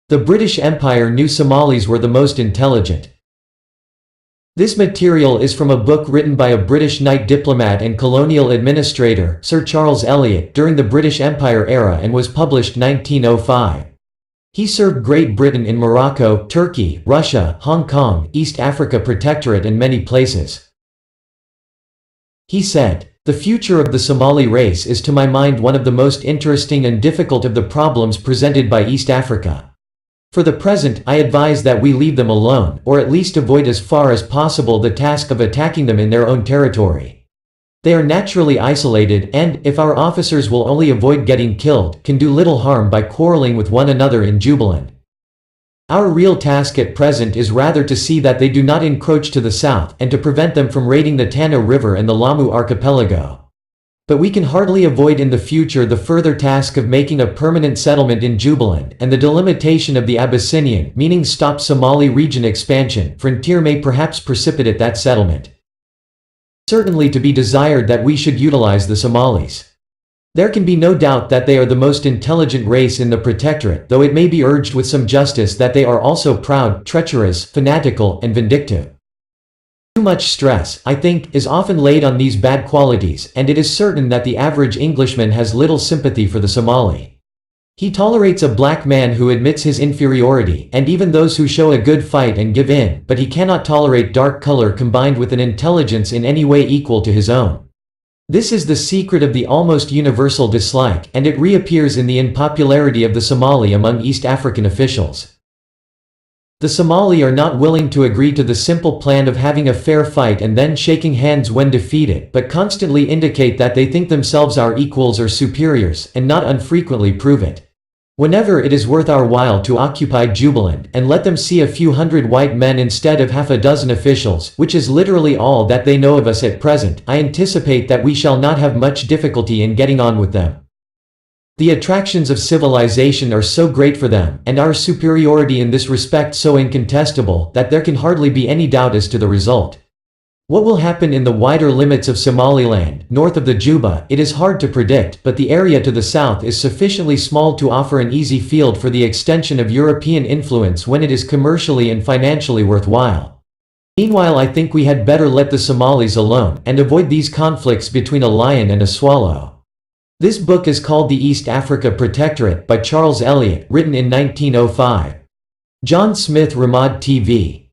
The British Empire knew Somalis were the most intelligent. This material is from a book written by a British knight diplomat and colonial administrator, Sir Charles Eliot, during the British Empire era and was published 1905. He served Great Britain in Morocco, Turkey, Russia, Hong Kong, East Africa Protectorate and many places. He said, "The future of the Somali race is to my mind one of the most interesting and difficult of the problems presented by East Africa. For the present, I advise that we leave them alone, or at least avoid as far as possible the task of attacking them in their own territory. They are naturally isolated and, if our officers will only avoid getting killed, can do little harm by quarreling with one another in Jubaland. Our real task at present is rather to see that they do not encroach to the south, and to prevent them from raiding the Tana River and the Lamu Archipelago. But we can hardly avoid in the future the further task of making a permanent settlement in Jubaland, and the delimitation of the Abyssinian, meaning stop Somali region expansion, frontier may perhaps precipitate that settlement. Certainly to be desired that we should utilize the Somalis. There can be no doubt that they are the most intelligent race in the Protectorate, though it may be urged with some justice that they are also proud, treacherous, fanatical, and vindictive. Too much stress, I think, is often laid on these bad qualities, and it is certain that the average Englishman has little sympathy for the Somali. He tolerates a black man who admits his inferiority, and even those who show a good fight and give in, but he cannot tolerate dark color combined with an intelligence in any way equal to his own. This is the secret of the almost universal dislike, and it reappears in the unpopularity of the Somali among East African officials. The Somali are not willing to agree to the simple plan of having a fair fight and then shaking hands when defeated, but constantly indicate that they think themselves our equals or superiors, and not unfrequently prove it. Whenever it is worth our while to occupy Jubaland, and let them see a few hundred white men instead of half a dozen officials, which is literally all that they know of us at present, I anticipate that we shall not have much difficulty in getting on with them. The attractions of civilization are so great for them, and our superiority in this respect so incontestable, that there can hardly be any doubt as to the result. What will happen in the wider limits of Somaliland, north of the Juba, it is hard to predict, but the area to the south is sufficiently small to offer an easy field for the extension of European influence when it is commercially and financially worthwhile. Meanwhile, I think we had better let the Somalis alone, and avoid these conflicts between a lion and a swallow. This book is called The East Africa Protectorate by Charles Eliot, written in 1905. John Smith, Ramad TV.